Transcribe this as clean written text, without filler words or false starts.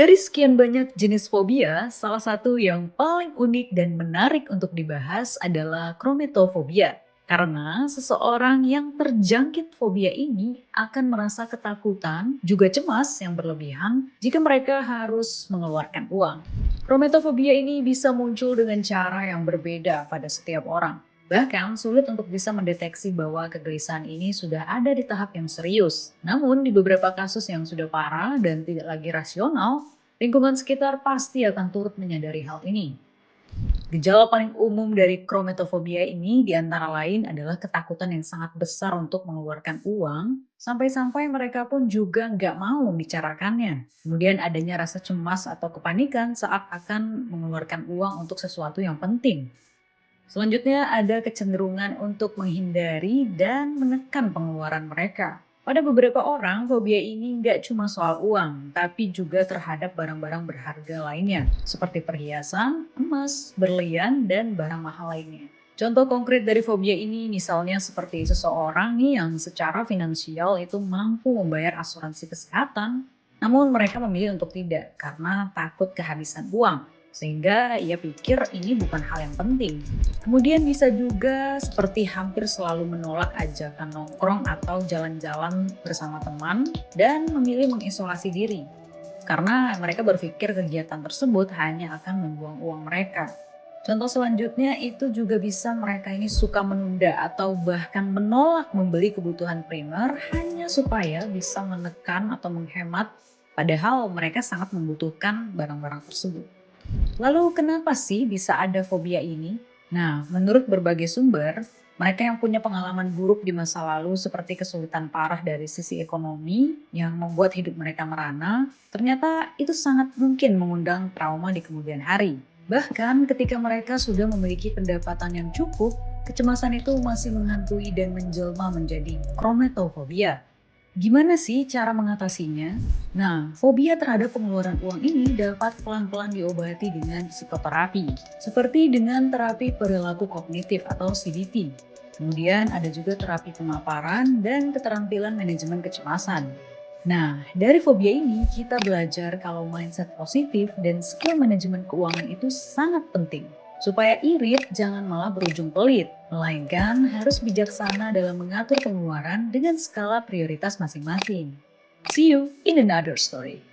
Dari sekian banyak jenis fobia, salah satu yang paling unik dan menarik untuk dibahas adalah krometofobia. Karena seseorang yang terjangkit fobia ini akan merasa ketakutan, juga cemas yang berlebihan jika mereka harus mengeluarkan uang. Krometofobia ini bisa muncul dengan cara yang berbeda pada setiap orang. Bahkan sulit untuk bisa mendeteksi bahwa kegelisahan ini sudah ada di tahap yang serius. Namun di beberapa kasus yang sudah parah dan tidak lagi rasional, lingkungan sekitar pasti akan turut menyadari hal ini. Gejala paling umum dari krometofobia ini diantara lain adalah ketakutan yang sangat besar untuk mengeluarkan uang, sampai-sampai mereka pun juga nggak mau membicarakannya. Kemudian adanya rasa cemas atau kepanikan saat akan mengeluarkan uang untuk sesuatu yang penting. Selanjutnya ada kecenderungan untuk menghindari dan menekan pengeluaran mereka. Pada beberapa orang, fobia ini nggak cuma soal uang, tapi juga terhadap barang-barang berharga lainnya, seperti perhiasan, emas, berlian, dan barang mahal lainnya. Contoh konkret dari fobia ini misalnya seperti seseorang nih yang secara finansial itu mampu membayar asuransi kesehatan, namun mereka memilih untuk tidak karena takut kehabisan uang, sehingga ia pikir ini bukan hal yang penting. Kemudian bisa juga seperti hampir selalu menolak ajakan nongkrong atau jalan-jalan bersama teman dan memilih mengisolasi diri karena mereka berpikir kegiatan tersebut hanya akan membuang uang mereka. Contoh selanjutnya itu juga bisa mereka ini suka menunda atau bahkan menolak membeli kebutuhan primer hanya supaya bisa menekan atau menghemat padahal mereka sangat membutuhkan barang-barang tersebut. Lalu kenapa sih bisa ada fobia ini? Nah, menurut berbagai sumber, mereka yang punya pengalaman buruk di masa lalu seperti kesulitan parah dari sisi ekonomi yang membuat hidup mereka merana, ternyata itu sangat mungkin mengundang trauma di kemudian hari. Bahkan ketika mereka sudah memiliki pendapatan yang cukup, kecemasan itu masih menghantui dan menjelma menjadi krometofobia. Gimana sih cara mengatasinya? Nah, fobia terhadap pengeluaran uang ini dapat pelan-pelan diobati dengan psikoterapi, seperti dengan terapi perilaku kognitif atau CBT. Kemudian ada juga terapi pemaparan dan keterampilan manajemen kecemasan. Nah, dari fobia ini kita belajar kalau mindset positif dan skill manajemen keuangan itu sangat penting. Supaya irit jangan malah berujung pelit, melainkan harus bijaksana dalam mengatur pengeluaran dengan skala prioritas masing-masing. See you in another story.